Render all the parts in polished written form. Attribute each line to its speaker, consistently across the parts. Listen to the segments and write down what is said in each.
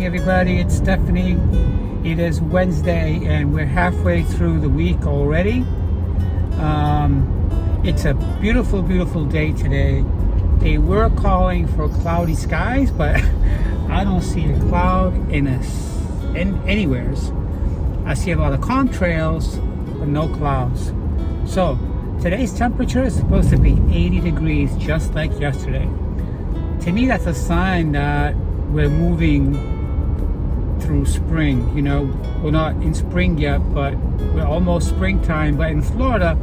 Speaker 1: Everybody, it's Stephanie. It is Wednesday and we're halfway through the week already. It's a beautiful day today. They were calling for cloudy skies, but I don't see a cloud anywheres. I see a lot of contrails but no clouds. So today's temperature is supposed to be 80 degrees just like yesterday. To me, that's a sign that we're moving through spring. You know, we're not in spring yet, but we're almost springtime. But in Florida,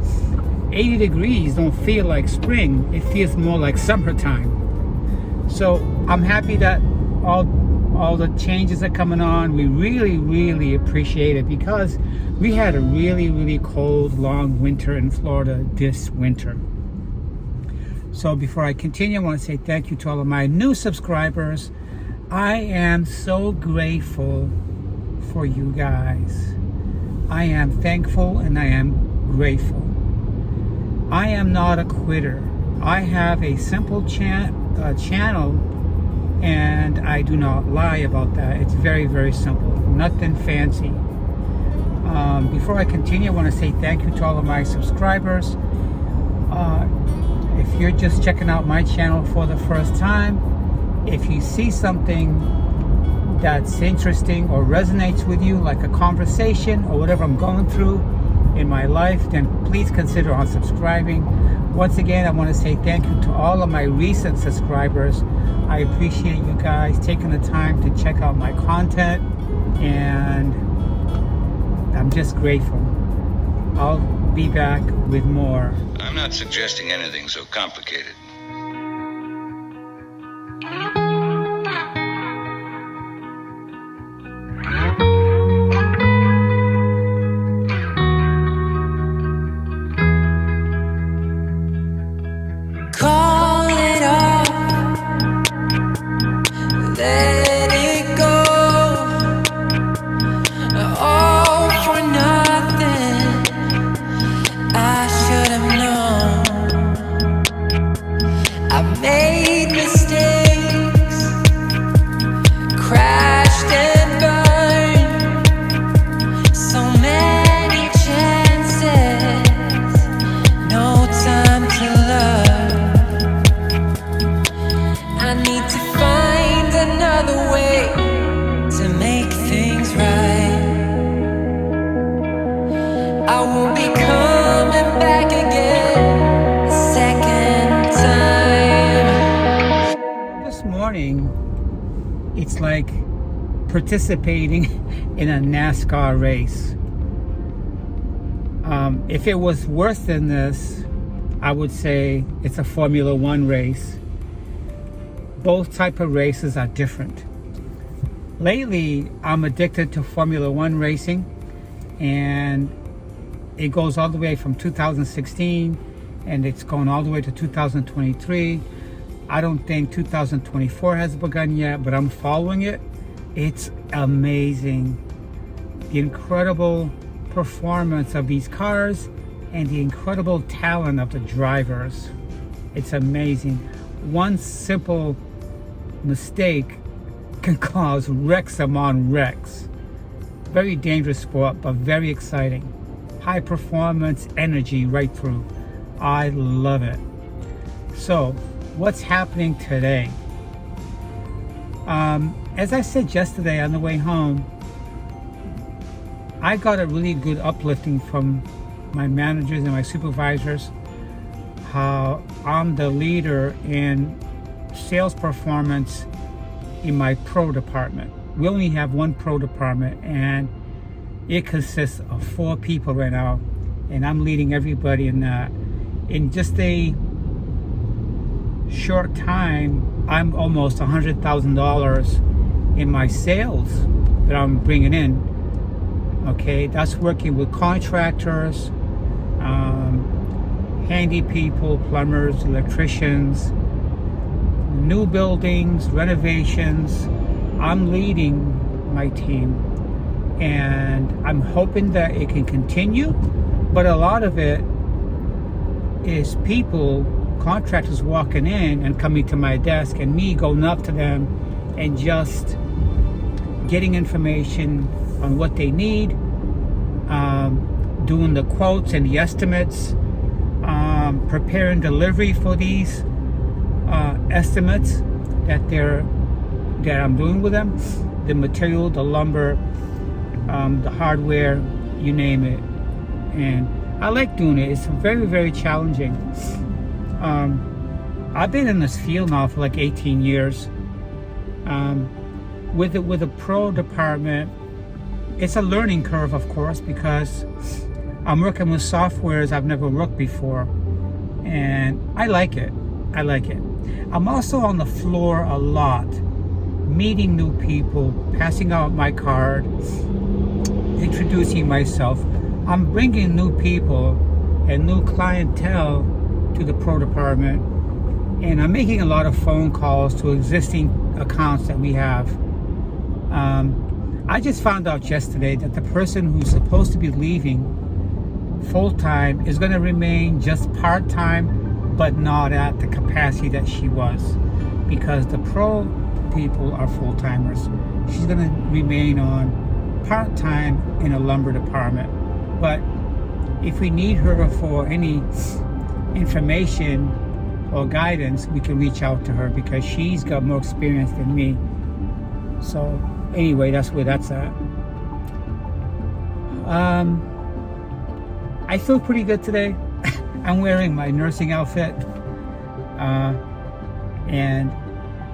Speaker 1: 80 degrees don't feel like spring. It feels more like summertime. So I'm happy that all the changes are coming on. We really appreciate it because we had a really cold, long winter in Florida this winter. So before I continue, I want to say thank you to all of my new subscribers. I am so grateful for you guys. I am thankful and I am grateful. I am not a quitter. I have a simple channel and I do not lie about that. It's very simple. Nothing fancy. Before I continue, I want to say thank you to all of my subscribers. If you're just checking out my channel for the first time, if you see something that's interesting or resonates with you, like a conversation or whatever I'm going through in my life, then please consider unsubscribing. Once again, I want to say thank you to all of my recent subscribers. I appreciate you guys taking the time to check out my content, and I'm just grateful. I'll be back with more.
Speaker 2: I'm not suggesting anything so complicated.
Speaker 1: It's like participating in a NASCAR race. If it was worse than this, I would say it's a Formula One race. Both type of races are different. Lately, I'm addicted to Formula One racing, and it goes all the way from 2016 and it's going all the way to 2023. I don't think 2024 has begun yet, but I'm following it. It's amazing. The incredible performance of these cars and the incredible talent of the drivers. It's amazing. One simple mistake can cause wrecks among wrecks. Very dangerous sport, but very exciting. High performance, energy right through. I love it. So, what's happening today? As I said yesterday on the way home, I got a really good uplifting from my managers and my supervisors, how I'm the leader in sales performance in my pro department. We only have one pro department, and it consists of 4 people right now, and I'm leading everybody in that. In just a short time, I'm almost $100,000 in my sales that I'm bringing in. Okay, that's working with contractors, handy people, plumbers, electricians, new buildings, renovations. I'm leading my team, and I'm hoping that it can continue, but a lot of it is people, contractors walking in and coming to my desk, and me going up to them and just getting information on what they need, doing the quotes and the estimates, preparing delivery for these estimates that I'm doing with them, the material, the lumber, the hardware, you name it. And I like doing it. It's very, very challenging. I've been in this field now for like 18 years. With a pro department, it's a learning curve, of course, because I'm working with softwares I've never worked before, and I like it. I'm also on the floor a lot, meeting new people, passing out my card, introducing myself. I'm bringing new people and new clientele to the pro department, and I'm making a lot of phone calls to existing accounts that we have. I just found out yesterday that the person who's supposed to be leaving full-time is going to remain just part-time, but not at the capacity that she was, because the pro people are full-timers. She's going to remain on part-time in a lumber department, but if we need her for any information or guidance, we can reach out to her because she's got more experience than me. So anyway, that's where that's at. I feel pretty good today. I'm wearing my nursing outfit, and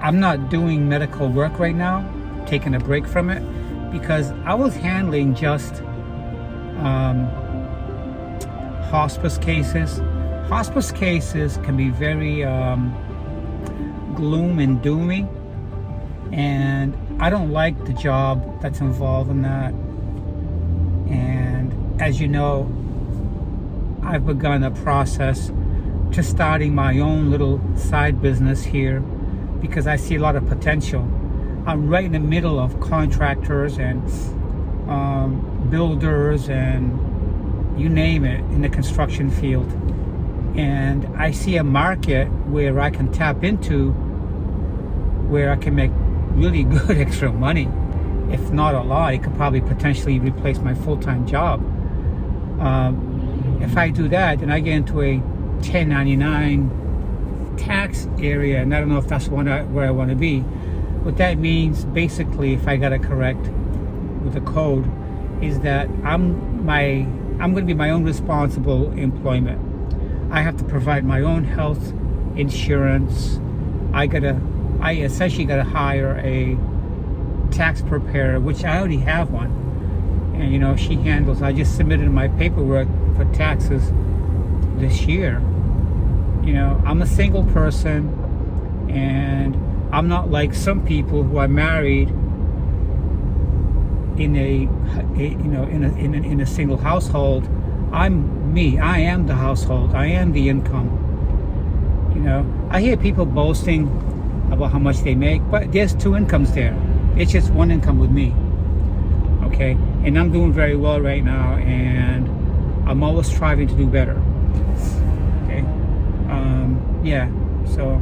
Speaker 1: I'm not doing medical work right now, taking a break from it, because I was handling just hospice cases. Hospice cases can be very gloom and doomy, and I don't like the job that's involved in that. And as you know, I've begun a process to starting my own little side business here because I see a lot of potential. I'm right in the middle of contractors and builders and you name it in the construction field. And I see a market where I can tap into, where I can make really good extra money. If not a lot, it could probably potentially replace my full-time job. If I do that, then I get into a 1099 tax area, and I don't know if that's where I want to be. What that means, basically, if I got it correct with the code, is that I'm going to be my own responsible employment. I have to provide my own health insurance. I essentially gotta hire a tax preparer, which I already have one. And you know, she handles, I just submitted my paperwork for taxes this year. You know, I'm a single person, and I'm not like some people who are married in a single household. I'm me. I am the household. I am the income. You know, I hear people boasting about how much they make, but there's 2 incomes there. It's just 1 income with me. Okay, and I'm doing very well right now, and I'm always striving to do better. Okay, yeah. So,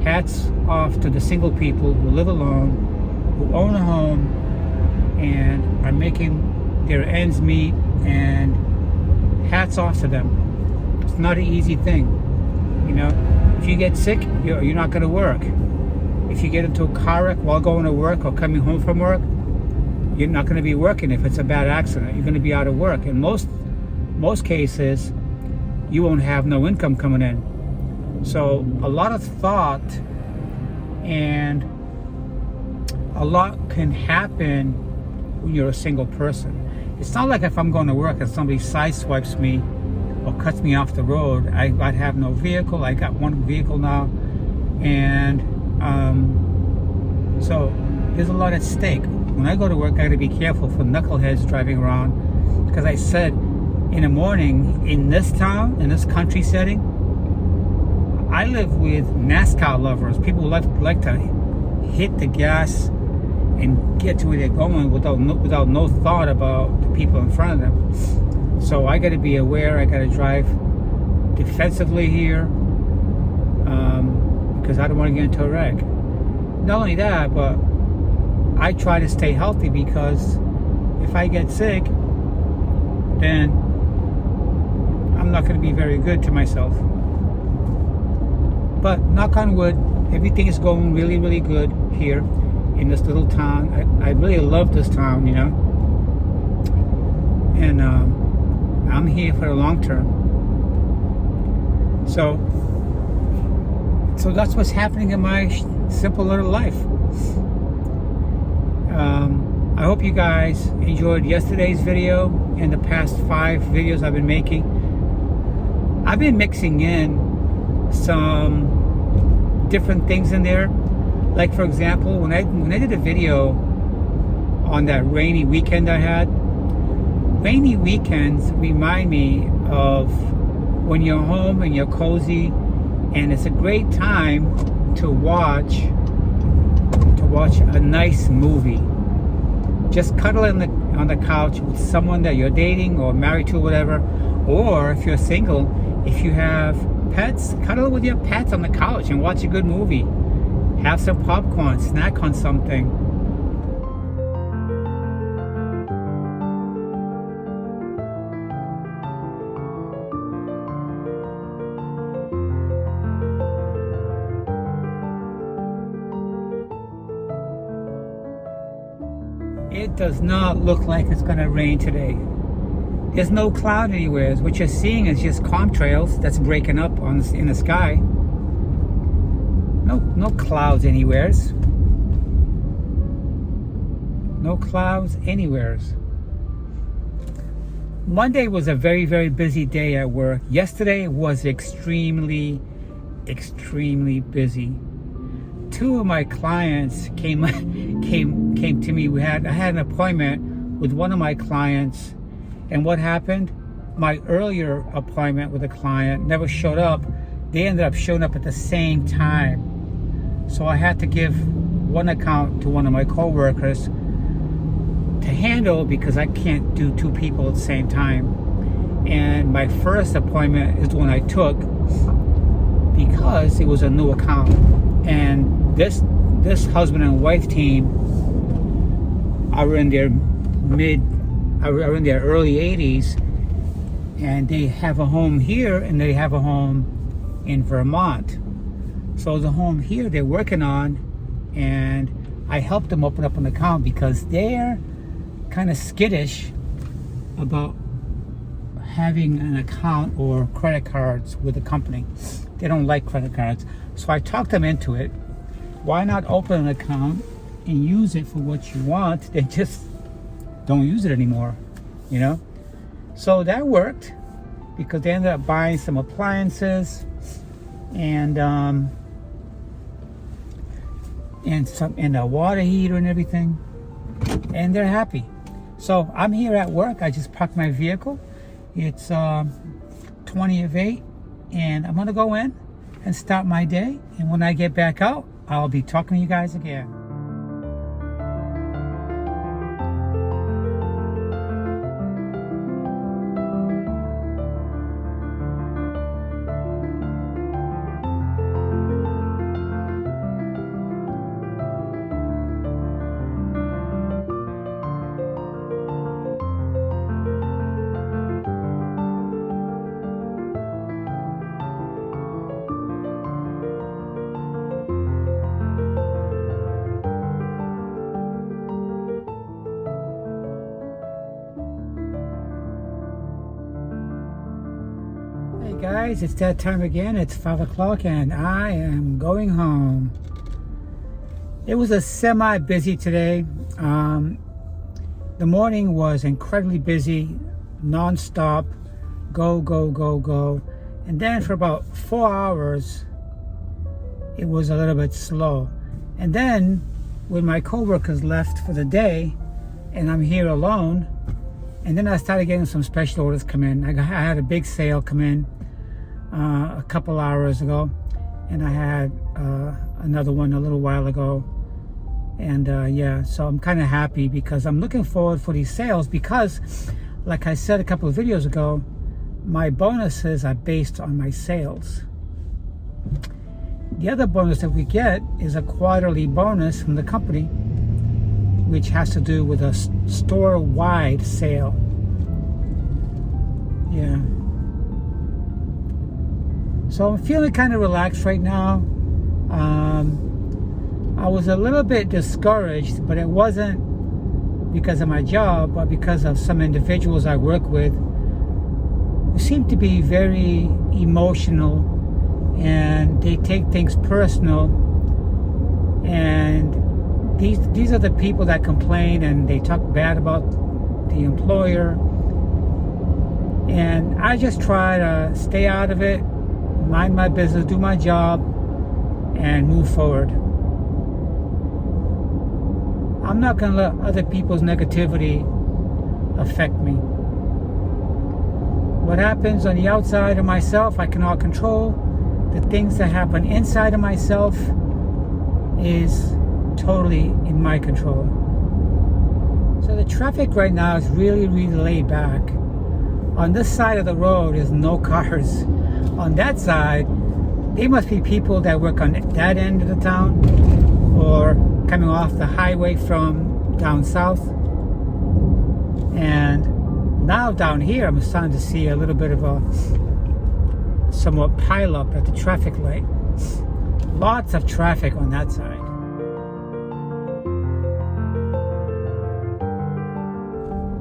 Speaker 1: hats off to the single people who live alone, who own a home, and are making their ends meet, and hats off to them. It's not an easy thing. You know, if you get sick, you're not going to work. If you get into a car wreck while going to work or coming home from work, you're not going to be working. If it's a bad accident, you're going to be out of work. In most cases, you won't have no income coming in. So a lot of thought and a lot can happen when you're a single person. It's not like if I'm going to work and somebody sideswipes me or cuts me off the road, I'd have no vehicle. I got one vehicle now, and so there's a lot at stake. When I go to work, I got to be careful for knuckleheads driving around, because I said in the morning, in this town, in this country setting, I live with NASCAR lovers. People who like to hit the gas and get to where they're going without no thought about the people in front of them. So I got to be aware. I got to drive defensively here, because I don't want to get into a wreck. Not only that, but I try to stay healthy, because if I get sick, then I'm not going to be very good to myself. But knock on wood, everything is going really, really good here in this little town. I really love this town, you know. And I'm here for the long term. So that's what's happening in my simple little life. I hope you guys enjoyed yesterday's video and the past 5 videos I've been making. I've been mixing in some different things in there. Like, for example, when I did a video on that rainy weekend I had, rainy weekends remind me of when you're home and you're cozy, and it's a great time to watch a nice movie. Just cuddle on the couch with someone that you're dating or married to or whatever. Or if you're single, if you have pets, cuddle with your pets on the couch and watch a good movie. Have some popcorn, snack on something. It does not look like it's going to rain today. There's no cloud anywhere. What you're seeing is just contrails that's breaking up in the sky. No clouds anywheres. No clouds anywheres. Monday was a very, very busy day at work. Yesterday was extremely, extremely busy. 2 of my clients came to me. I had an appointment with one of my clients, and what happened? My earlier appointment with a client never showed up. They ended up showing up at the same time. So I had to give one account to one of my coworkers to handle, because I can't do 2 people at the same time. And my first appointment is the one I took because it was a new account. And this husband and wife team are in their early 80s, and they have a home here and they have a home in Vermont. So the home here they're working on, and I helped them open up an account because they're kind of skittish about having an account or credit cards with the company. They don't like credit cards. So I talked them into it. Why not open an account and use it for what you want, then just don't use it anymore, you know? So that worked, because they ended up buying some appliances and a water heater and everything, and they're happy. So I'm here at work. I just parked my vehicle. It's 20 of 8, and I'm gonna go in and start my day, and when I get back out, I'll be talking to you guys again. Guys, it's that time again. It's 5 o'clock and I am going home. It was a semi-busy today. The morning was incredibly busy, non-stop, go, go, go, go. And then for about 4 hours, it was a little bit slow. And then when my coworkers left for the day and I'm here alone, and then I started getting some special orders come in. I had a big sale come in a couple hours ago, and I had another one a little while ago. And yeah, so I'm kind of happy because I'm looking forward for these sales because, like I said a couple of videos ago, my bonuses are based on my sales. The other bonus that we get is a quarterly bonus from the company, which has to do with a store-wide sale. Yeah. So I'm feeling kind of relaxed right now. I was a little bit discouraged, but it wasn't because of my job, but because of some individuals I work with who seem to be very emotional and they take things personal. And these are the people that complain and they talk bad about the employer. And I just try to stay out of it, mind my business, do my job, and move forward. I'm not going to let other people's negativity affect me. What happens on the outside of myself, I cannot control. The things that happen inside of myself is totally in my control. So the traffic right now is really, really laid back. On this side of the road is no cars. On that side, they must be people that work on that end of the town or coming off the highway from down south. And now down here, I'm starting to see a little bit of a somewhat pile up at the traffic light. Lots of traffic on that side.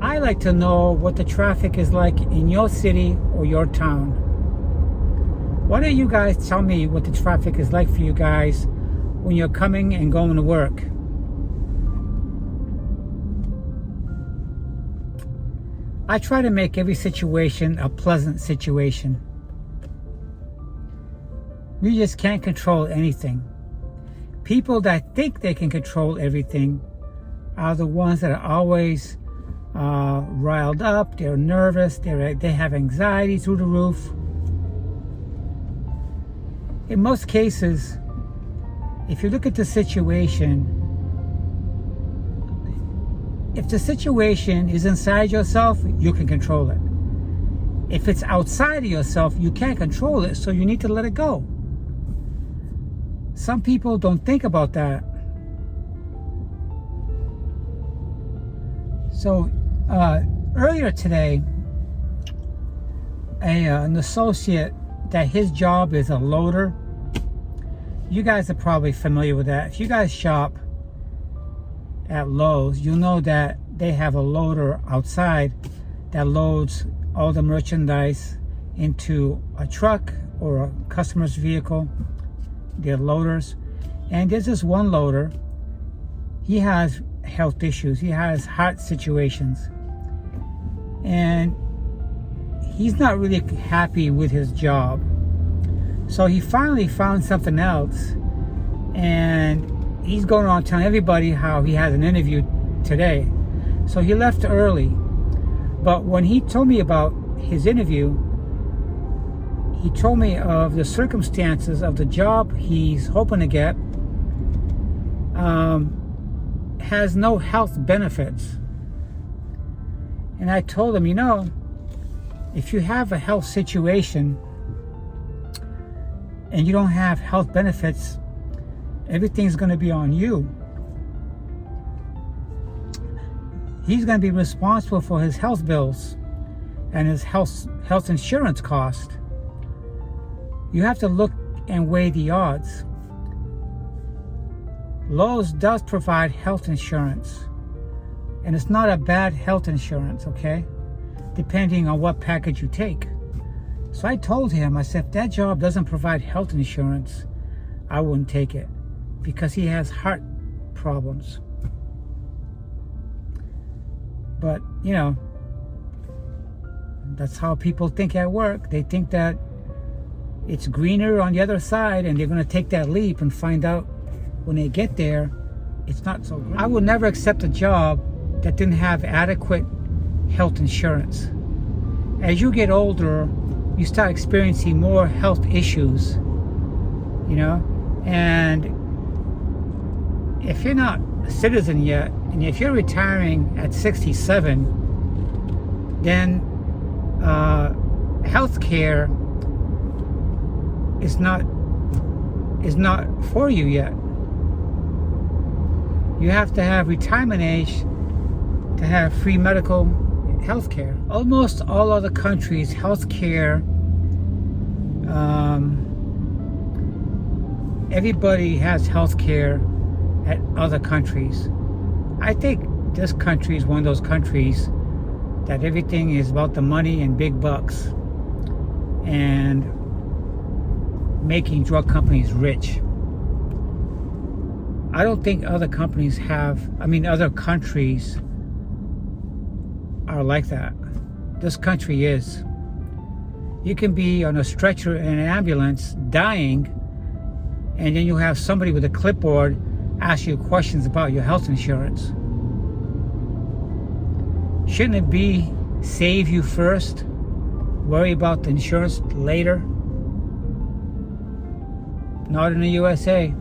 Speaker 1: I like to know what the traffic is like in your city or your town. Why don't you guys tell me what the traffic is like for you guys when you're coming and going to work? I try to make every situation a pleasant situation. We just can't control anything. People that think they can control everything are the ones that are always riled up, they're nervous, they have anxiety through the roof. In most cases, if you look at the situation, if the situation is inside yourself, you can control it. If it's outside of yourself, you can't control it, so you need to let it go. Some people don't think about that. So earlier today, an associate that his job is a loader. You guys are probably familiar with that. If you guys shop at Lowe's, you'll know that they have a loader outside that loads all the merchandise into a truck or a customer's vehicle. They're loaders. And there's this one loader. He has health issues. He has heart situations. And he's not really happy with his job. So he finally found something else. And he's going around telling everybody how he has an interview today. So he left early. But when he told me about his interview, he told me of the circumstances of the job he's hoping to get. Has no health benefits. And I told him, you know, if you have a health situation and you don't have health benefits, everything's going to be on you. He's going to be responsible for his health bills and his health insurance cost. You have to look and weigh the odds. Lowe's does provide health insurance, and it's not a bad health insurance, okay? Depending on what package you take. So I told him, I said, if that job doesn't provide health insurance, I wouldn't take it, because he has heart problems. But, you know, that's how people think at work. They think that it's greener on the other side, and they're going to take that leap and find out when they get there, it's not so green. I would never accept a job that didn't have adequate health insurance. As you get older, you start experiencing more health issues, you know, and if you're not a citizen yet, and if you're retiring at 67, then health care is not for you yet. You have to have retirement age to have free medical health care. Almost all other countries, health care, everybody has health care at other countries. I think this country is one of those countries that everything is about the money and big bucks and making drug companies rich. I don't think other countries are like that. This country is. You can be on a stretcher in an ambulance dying, and then you have somebody with a clipboard ask you questions about your health insurance. Shouldn't it be save you first, worry about the insurance later? Not in the USA.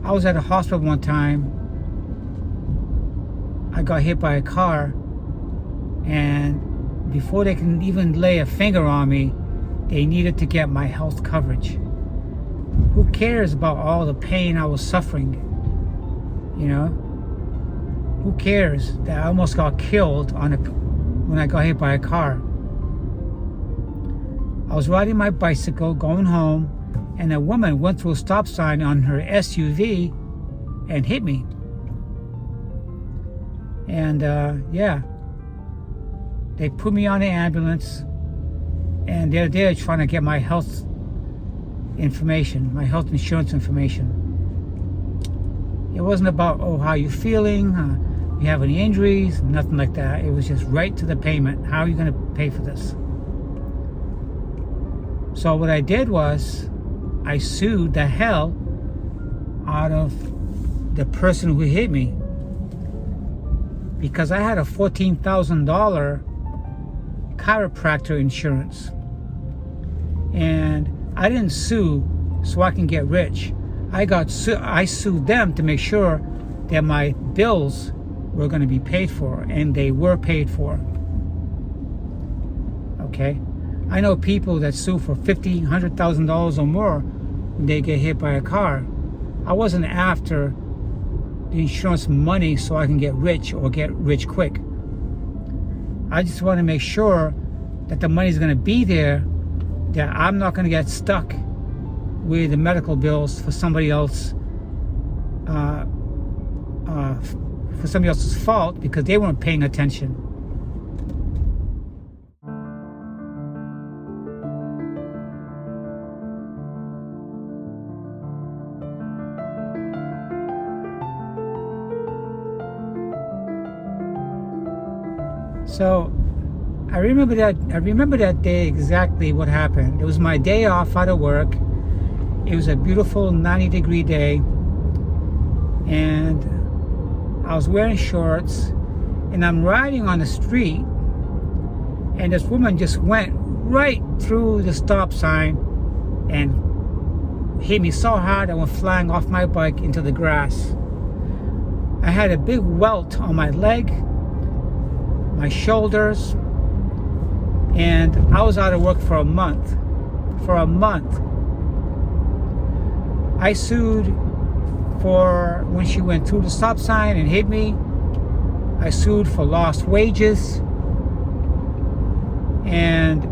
Speaker 1: I was at a hospital one time. I got hit by a car, and before they can even lay a finger on me, they needed to get my health coverage. Who cares about all the pain I was suffering? You know? Who cares that I almost got killed when I got hit by a car? I was riding my bicycle going home, and a woman went through a stop sign on her SUV and hit me. And they put me on the ambulance, and they're there trying to get my health information, my health insurance information. It wasn't about, oh, how you feeling, you have any injuries, nothing like that. It was just right to the payment. How are you going to pay for this? So what I did was, I sued the hell out of the person who hit me, because I had a $14,000 chiropractor insurance, and I didn't sue so I can get rich. I sued them to make sure that my bills were going to be paid for, and they were paid for. Okay, I know people that sue for $50,000, $100,000 or more when they get hit by a car. I wasn't after the insurance money so I can get rich or get rich quick. I just want to make sure that the money is going to be there, that I'm not going to get stuck with the medical bills for somebody else, for somebody else's fault because they weren't paying attention. So I remember that day exactly what happened. It was my day off out of work. It was a beautiful 90-degree day, and I was wearing shorts, and I'm riding on the street, and this woman just went right through the stop sign and hit me so hard I went flying off my bike into the grass. I had a big welt on my leg, my shoulders, and I was out of work for a month. I sued for when she went through the stop sign and hit me. I sued for lost wages, and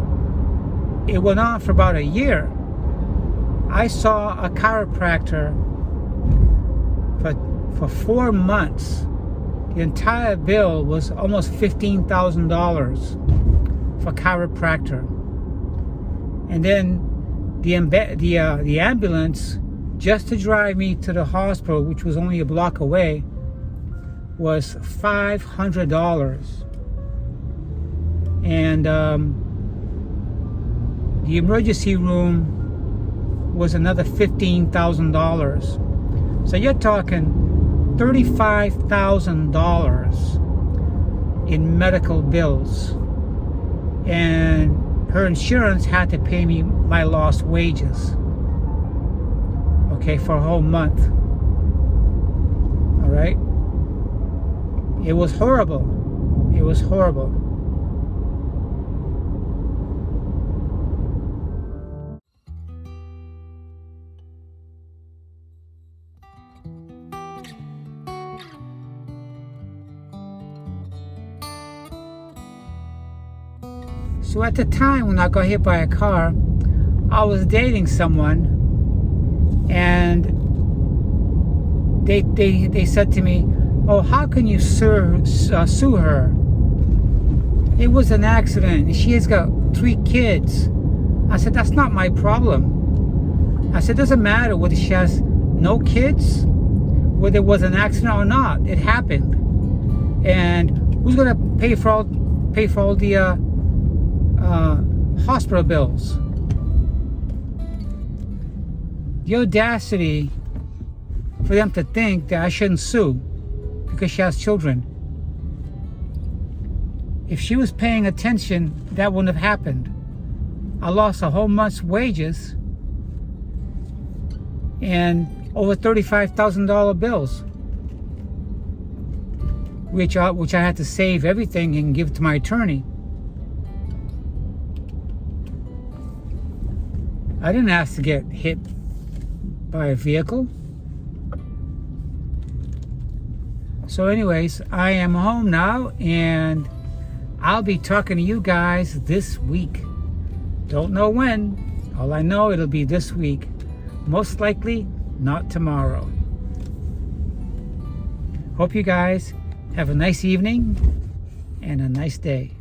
Speaker 1: it went on for about a year. I saw a chiropractor for 4 months The entire bill was almost $15,000 for chiropractor. And then the ambulance, just to drive me to the hospital, which was only a block away, was $500. And the emergency room was another $15,000. So you're talking $35,000 in medical bills. And her insurance had to pay me my lost wages, okay, for a whole month. All right? It was horrible. It was horrible. So at the time when I got hit by a car, I was dating someone, and they said to me, "Oh, how can you sue her? It was an accident. She has got 3 kids." I said, "That's not my problem." I said, "It doesn't matter whether she has no kids, whether it was an accident or not. It happened. And who's gonna pay for all the hospital bills?" The audacity for them to think that I shouldn't sue because she has children. If she was paying attention, that wouldn't have happened. I lost a whole month's wages and over $35,000 bills, which I had to save everything and give to my attorney. I didn't ask to get hit by a vehicle. So anyways, I am home now, and I'll be talking to you guys this week. Don't know when. All I know, it'll be this week. Most likely not tomorrow. Hope you guys have a nice evening and a nice day.